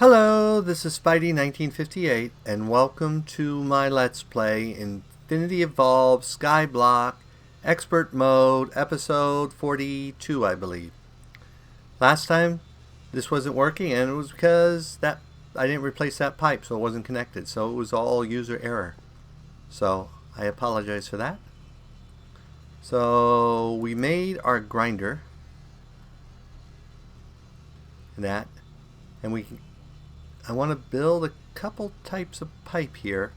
Hello, this is Spidey1958, and welcome to my Let's Play Infinity Evolved Skyblock Expert Mode, episode 42, I believe. Last time, this wasn't working, and it was because I didn't replace that pipe, so it wasn't connected, so it was all user error. So, I apologize for that. So, we made our grinder, and I want to build a couple types of pipe here.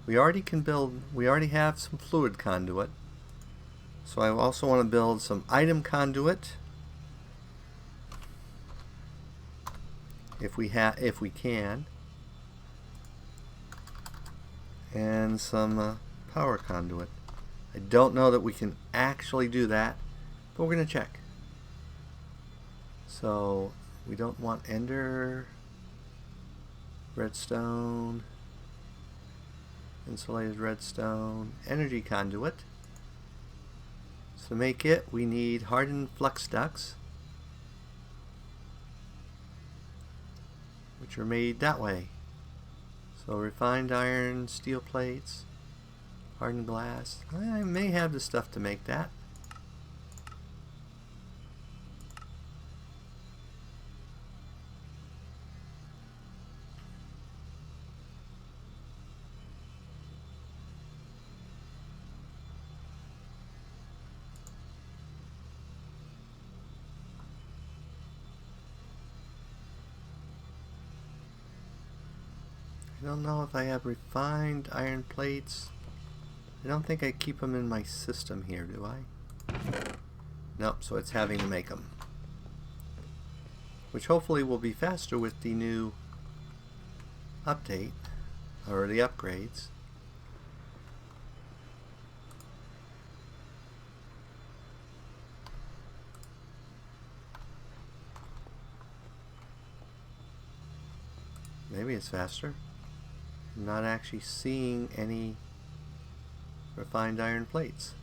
We already have some fluid conduit. So I also want to build some item conduit if we can, and some power conduit. I don't know that we can actually do that, but we're going to check. So we don't want ender, redstone, insulated redstone, energy conduit. So to make it, we need hardened flux ducts, which are made that way. So refined iron, steel plates, hardened glass. I may have the stuff to make that. I don't know if I have refined iron plates. I don't think I keep them in my system here, do I? Nope, so it's having to make them. Which hopefully will be faster with the new update, or the upgrades. Maybe it's faster. I'm not actually seeing any refined iron plates.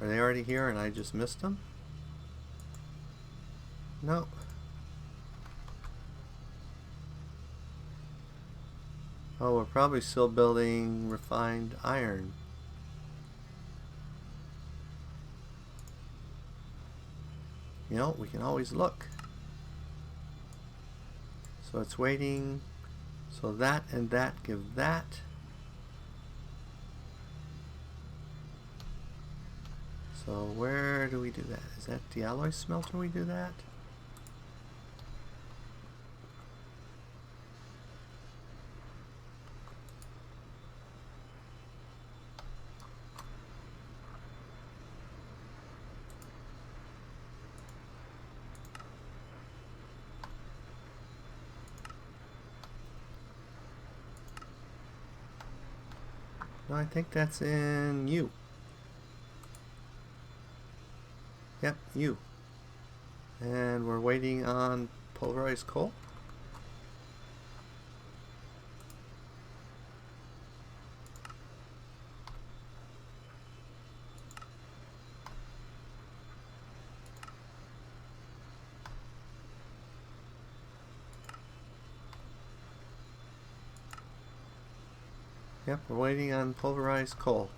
Are they already here and I just missed them? No. Oh, we're probably still building refined iron. You know, we can always look. So it's waiting. So that and that give that. So where do we do that? Is that the alloy smelter we do that? No, I think that's in U. Yep, U. And we're waiting on pulverized coal. Yep, we're waiting on pulverized coal.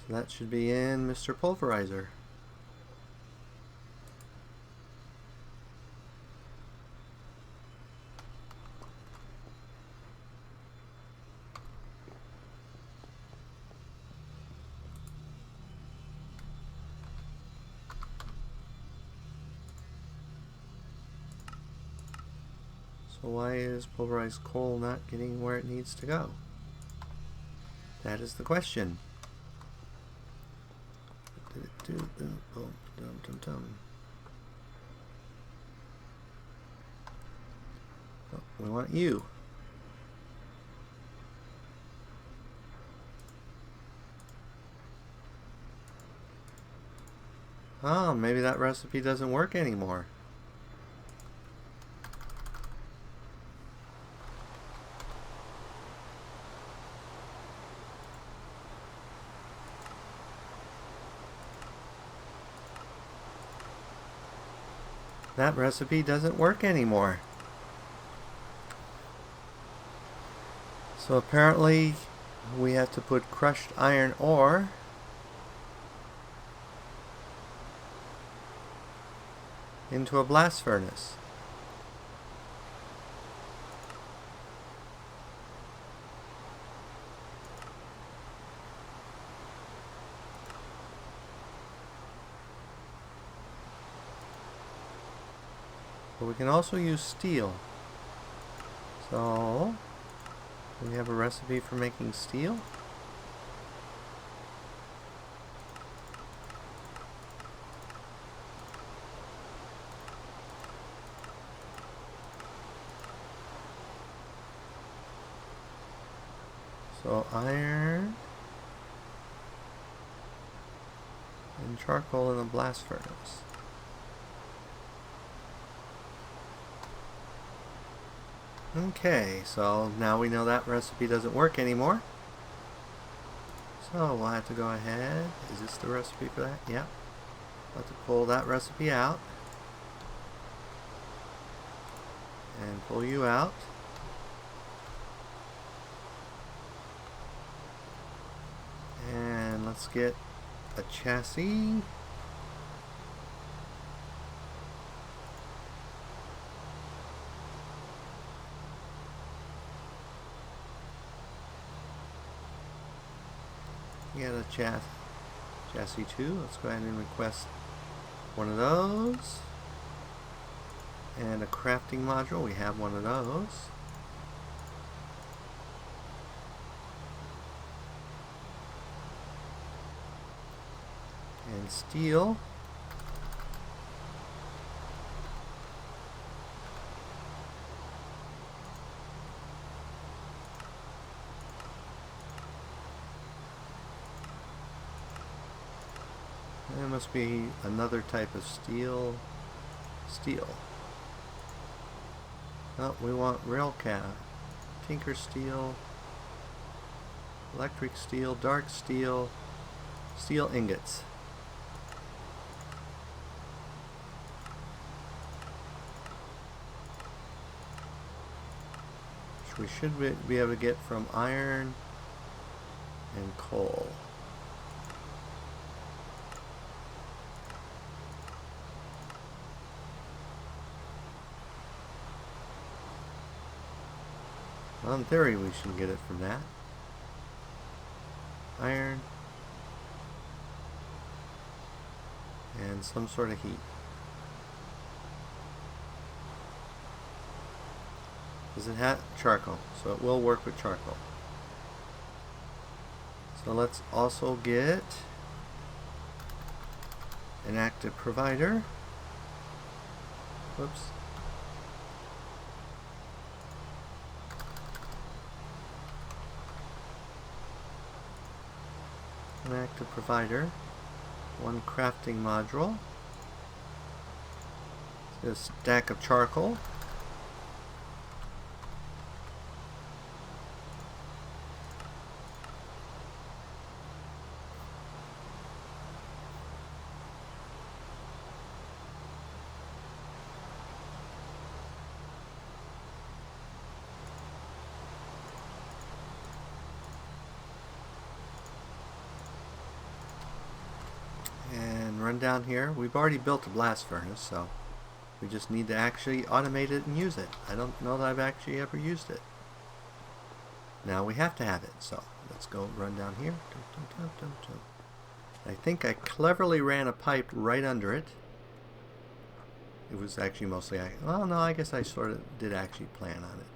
So that should be in Mr. Pulverizer. So why is pulverized coal not getting where it needs to go? That is the question. Oh, we want U. Oh, maybe that recipe doesn't work anymore. that recipe doesn't work anymore. So apparently we have to put crushed iron ore into a blast furnace. But we can also use steel. So we have a recipe for making steel. So iron and charcoal in the blast furnace. Okay, so now we know that recipe doesn't work anymore. So we'll have to go ahead. Is this the recipe for that? Yep. We'll have to pull that recipe out. And pull you out. And let's get a chassis. Get a chassis 2. Let's go ahead and request one of those. And a crafting module. We have one of those. And steel. There must be another type of steel. Oh, we want railcat, tinker steel, electric steel, dark steel, steel ingots. Which we should be able to get from iron and coal. Well, in theory, we should get it from that. Iron. And some sort of heat. Does it have charcoal? So it will work with charcoal. So let's also get an active provider. Whoops. An active provider, one crafting module, a stack of charcoal, run down here. We've already built a blast furnace, so we just need to actually automate it and use it. I don't know that I've actually ever used it. Now we have to have it, so let's go run down here. I think I cleverly ran a pipe right under it. It was actually mostly, well, no, I guess I sort of did actually plan on it.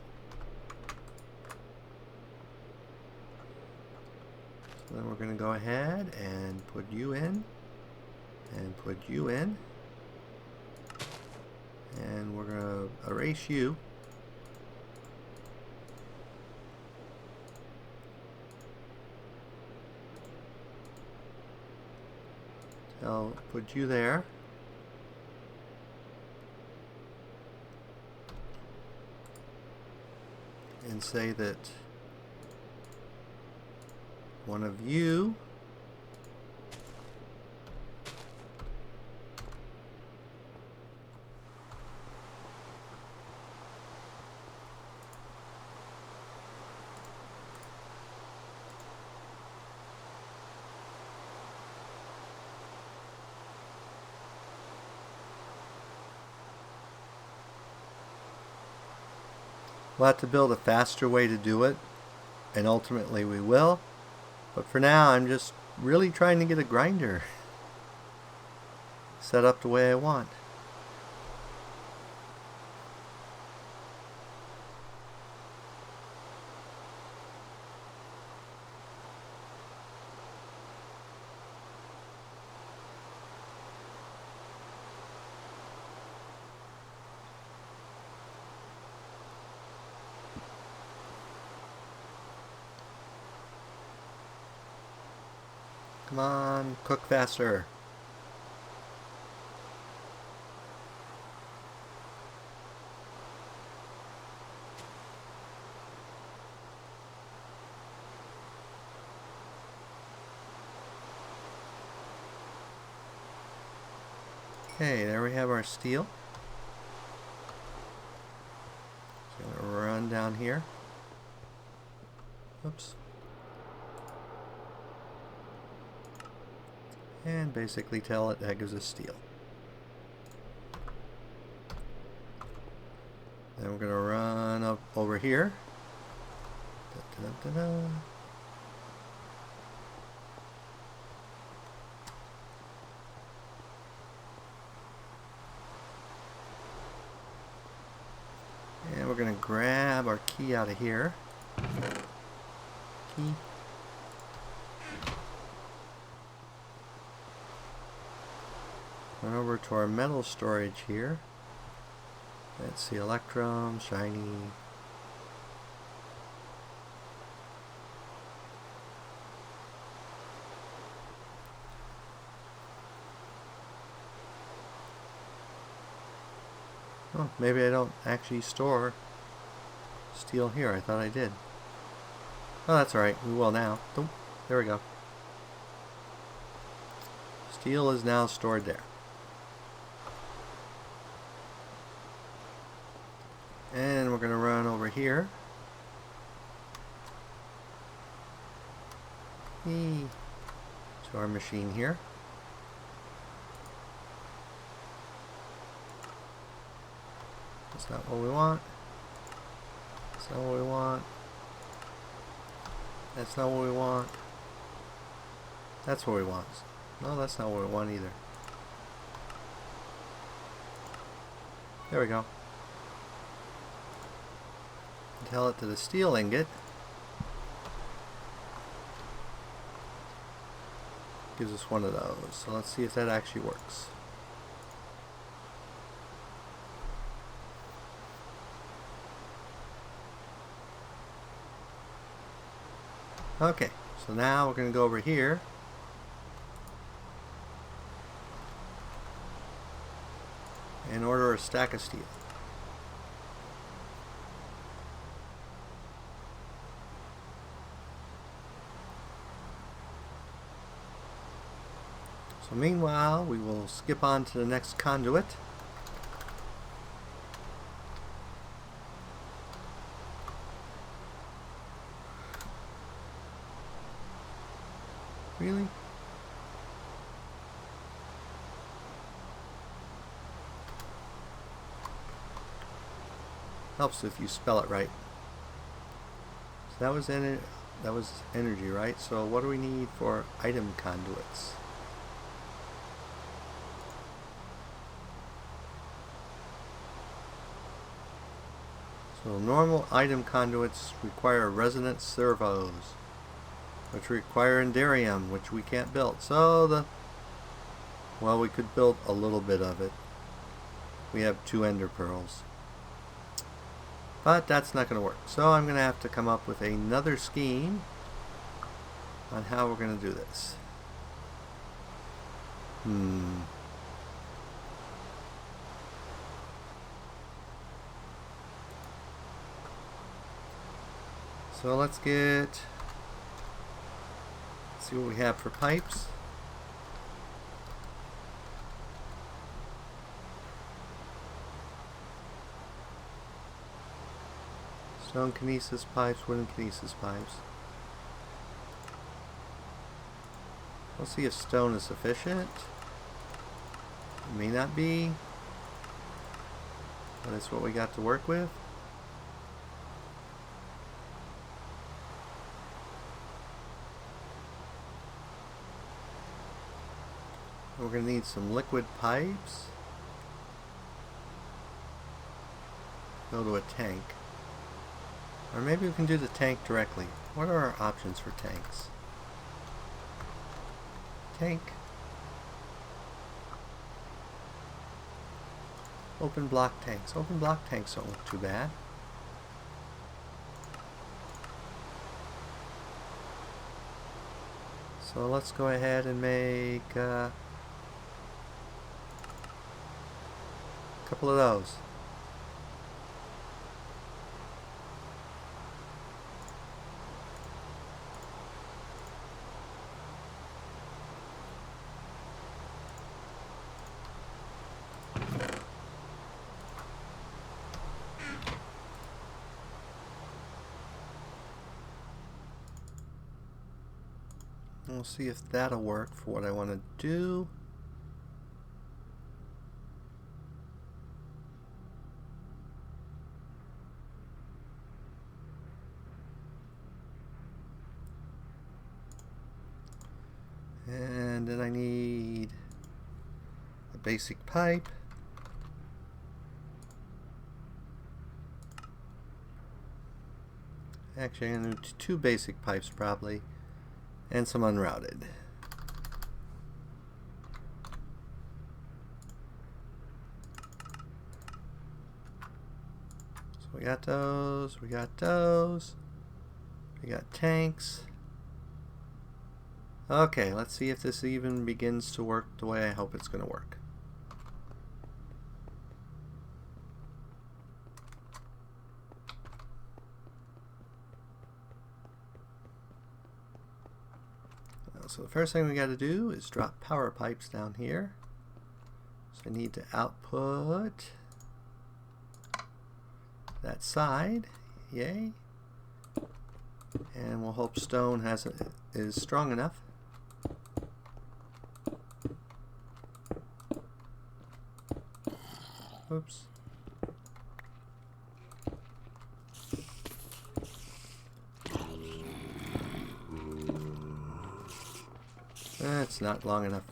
So then we're going to go ahead and put you in. And put you in, and we're going to erase you. So put you there, and say that one of you We'll have to build a faster way to do it, and ultimately we will. But for now, I'm just really trying to get a grinder set up the way I want. Come on, cook faster. Okay, there we have our steel. Just gonna run down here. Oops. And basically tell it that gives us steel. Then we're gonna run up over here. Da, da, da, da. And we're gonna grab our key out of here. Key. Run over to our metal storage here. Let's see, electrum, shiny. Oh, maybe I don't actually store steel here. I thought I did. Oh, that's alright. We will now. Oh, there we go. Steel is now stored there. And we're going to run over here. To our machine here. That's not what we want. That's not what we want. That's not what we want. That's what we want. No, that's not what we want either. There we go. Tell it to the steel ingot. Gives us one of those. So let's see if that actually works. Okay, so now we're going to go over here. And order a stack of steel. So meanwhile, we will skip on to the next conduit. Really? Helps if you spell it right. So that was energy, right? So what do we need for item conduits? So normal item conduits require resonance servos, which require enderium, which we can't build. So well, we could build a little bit of it. We have 2 ender pearls. But that's not going to work. So I'm going to have to come up with another scheme on how we're going to do this. So let's see what we have for pipes. Stone kinesis pipes, wooden kinesis pipes. We'll see if stone is sufficient. It may not be, but it's what we got to work with. We're going to need some liquid pipes. Go to a tank. Or maybe we can do the tank directly. What are our options for tanks? Tank. Open block tanks. Open block tanks don't look too bad. So let's go ahead and make a couple of those. We'll see if that'll work for what I want to do. And then I need a basic pipe. Actually, I'm going to do two basic pipes probably. And some unrouted. So we got those, we got those, we got tanks. Okay, let's see if this even begins to work the way I hope it's going to work. So the first thing we got to do is drop power pipes down here. So I need to output that side. Yay. And we'll hope stone is strong enough. Oops. That's not long enough.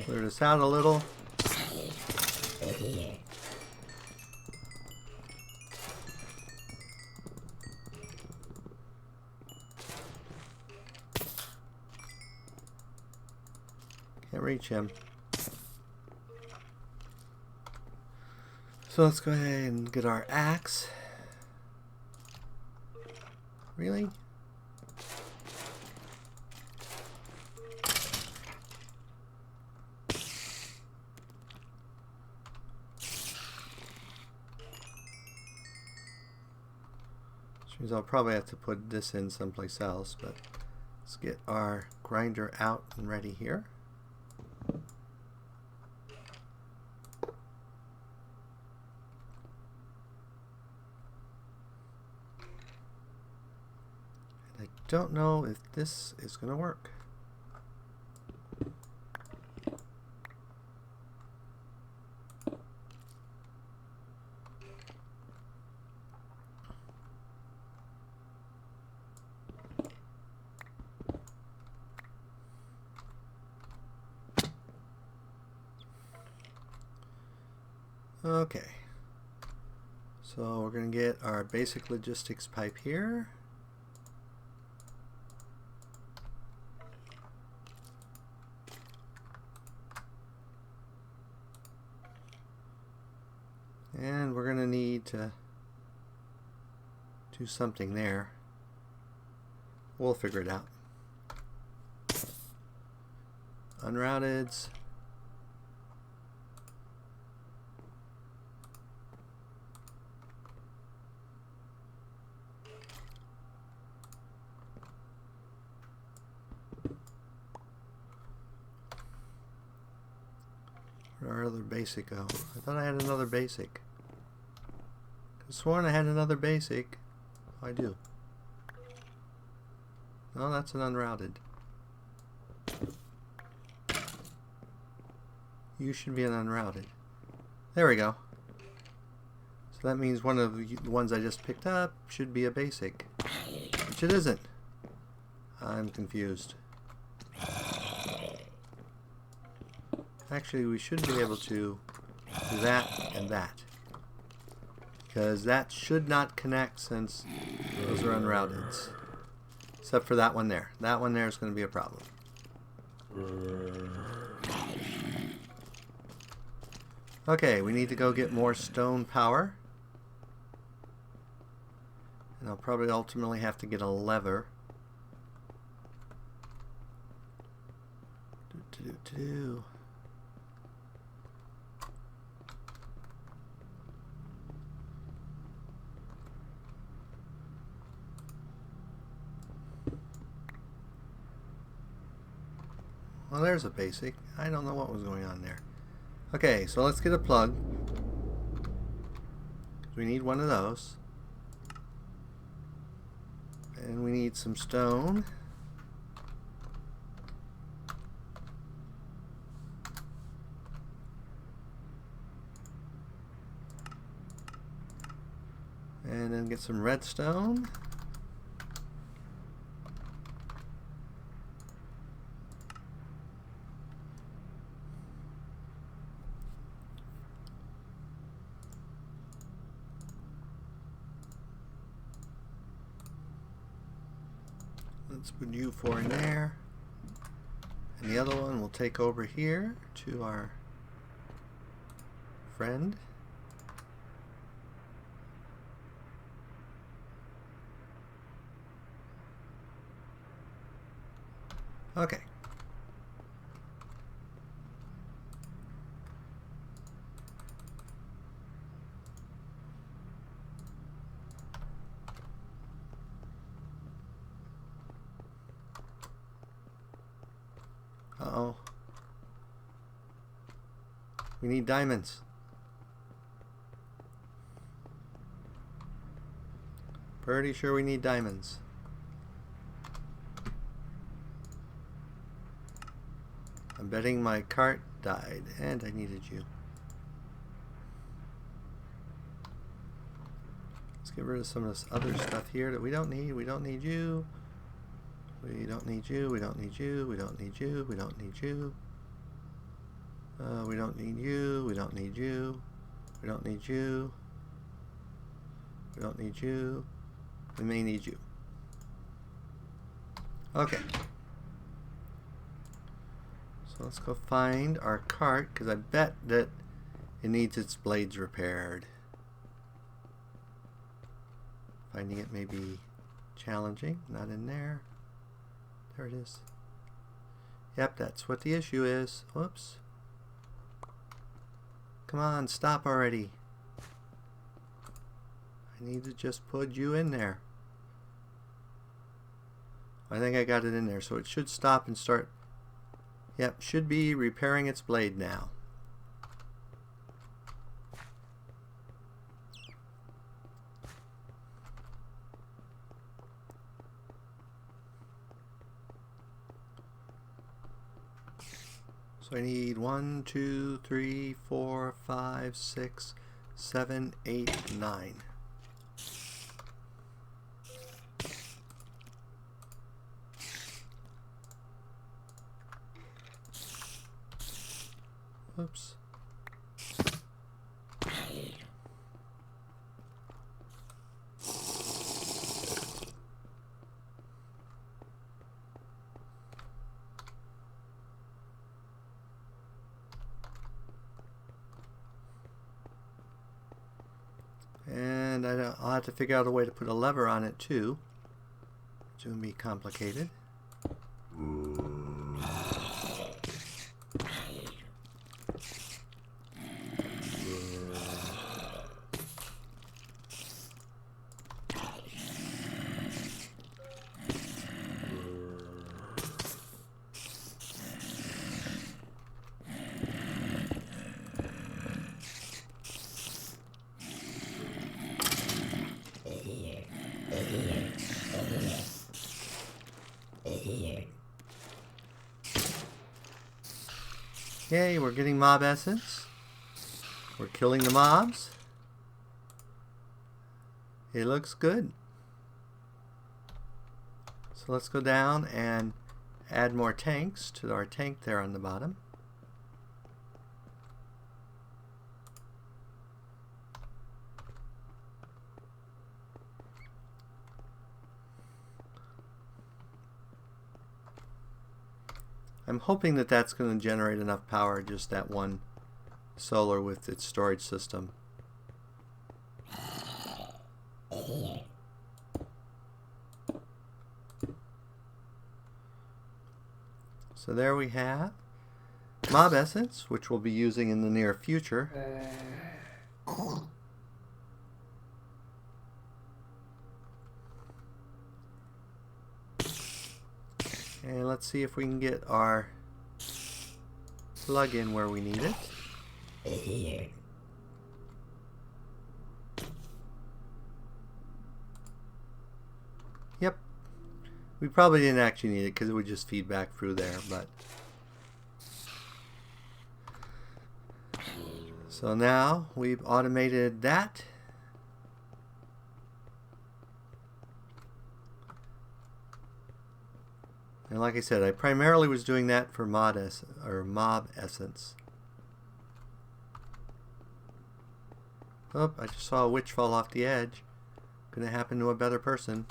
Clear this out a little. Can't reach him. So let's go ahead and get our axe. Really? Which means I'll probably have to put this in someplace else, but let's get our grinder out and ready here. Don't know if this is going to work. Okay, so we're going to get our basic logistics pipe here. And we're going to need to do something there. We'll figure it out. Unrouteds. Where'd our other basic go? I thought I had another basic. I sworn I had another basic. Oh, I do. No, that's an unrouted. You should be an unrouted. There we go. So that means one of the ones I just picked up should be a basic, which it isn't. I'm confused. Actually, we should be able to do that and that, because that should not connect since those are unrouted. Except for that one there. That one there is going to be a problem. Okay, we need to go get more stone power. And I'll probably ultimately have to get a lever. Well, there's a basic. I don't know what was going on there. Okay, so let's get a plug. We need one of those. And we need some stone. And then get some redstone. Let's put you four in there. And the other one we'll take over here to our friend. Okay. Uh-oh. We need diamonds. Pretty sure we need diamonds. I'm betting my cart died, and I needed you. Let's get rid of some of this other stuff here that we don't need. We don't need you. We don't need you. We don't need you. We don't need you. We don't need you. We don't need you. We don't need you. We don't need you. We don't need you. We may need you. Okay. So let's go find our cart, because I bet that it needs its blades repaired. Finding it may be challenging. Not in there. There it is. Yep, that's what the issue is. Whoops. Come on, stop already. I need to just put you in there. I think I got it in there, so it should stop and start. Yep, should be repairing its blade now. So I need 1, 2, 3, 4, 5, 6, 7, 8, 9. Oops. And I'll have to figure out a way to put a lever on it too. It's going to be complicated. Yay, we're getting mob essence. We're killing the mobs. It looks good. So let's go down and add more tanks to our tank there on the bottom. I'm hoping that that's going to generate enough power, just that one solar with its storage system. So there we have mob essence, which we'll be using in the near future. And let's see if we can get our plug-in where we need it. Yep. We probably didn't actually need it because it would just feed back through there, but so now we've automated that. And like I said, I primarily was doing that for mob essence. Oh, I just saw a witch fall off the edge. Gonna happen to a better person.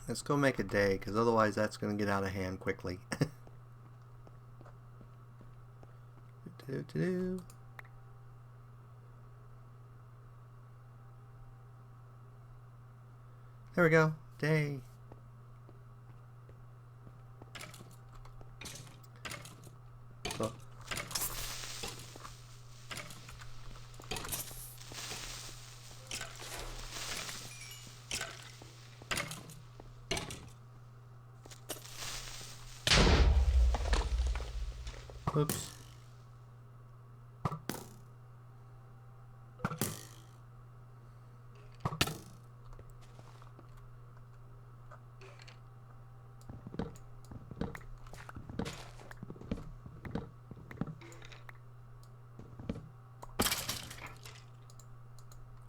Let's go make a day, because otherwise that's going to get out of hand quickly. There we go. Day. So. Oops.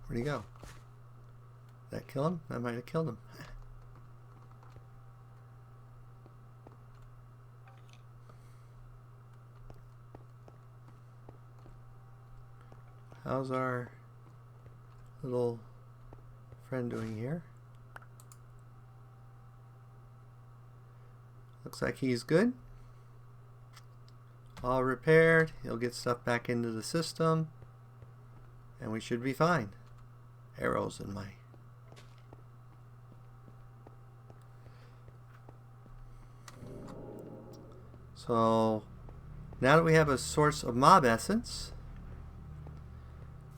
Where'd he go? Did that kill him? That might have killed him. How's our little friend doing here? Looks like he's good. All repaired. He'll get stuff back into the system, and we should be fine. Arrows in my... So now that we have a source of mob essence,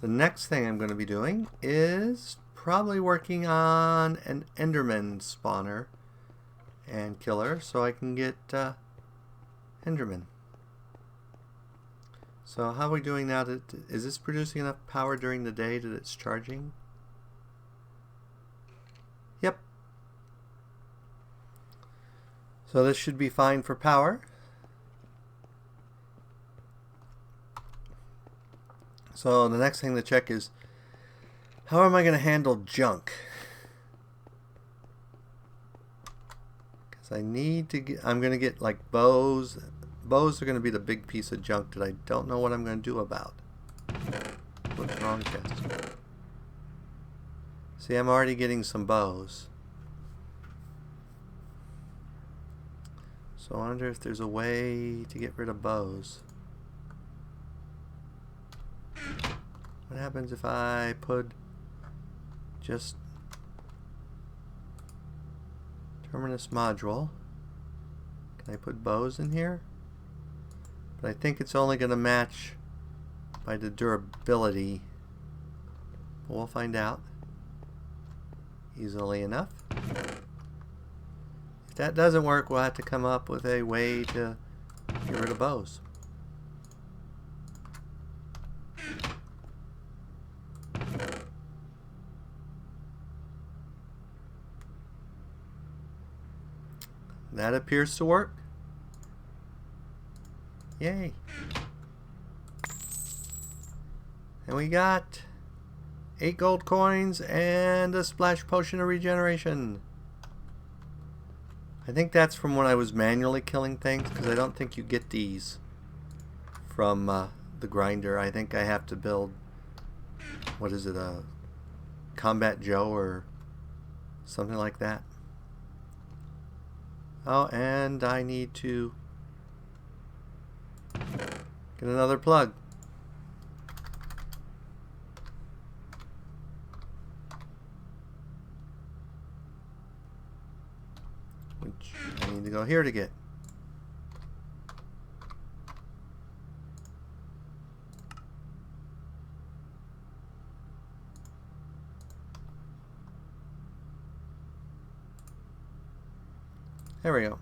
the next thing I'm going to be doing is probably working on an Enderman spawner and killer so I can get Enderman. So how are we doing now? Is this producing enough power during the day that it's charging? Yep. So this should be fine for power. So the next thing to check is, how am I going to handle junk? Because I need to get, I'm going to get like bows. Bows are going to be the big piece of junk that I don't know what I'm going to do about. What's wrong, chest? See, I'm already getting some bows. So I wonder if there's a way to get rid of bows. What happens if I put just Terminus module? Can I put bows in here? But I think it's only going to match by the durability. But we'll find out easily enough. If that doesn't work, we'll have to come up with a way to get rid of bows. That appears to work. Yay. And we got 8 gold coins and a splash potion of regeneration. I think that's from when I was manually killing things, because I don't think you get these from the grinder. I think I have to build, what is it, a Combat Joe or something like that. Oh, and I need to get another plug. Which I need to go here to get. There we go.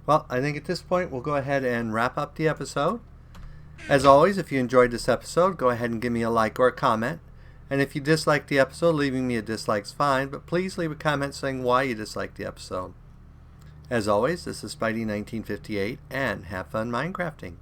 Well, I think at this point we'll go ahead and wrap up the episode. As always, if you enjoyed this episode, go ahead and give me a like or a comment. And if you disliked the episode, leaving me a dislike's fine, but please leave a comment saying why you disliked the episode. As always, this is Spidey 1958, and have fun Minecrafting.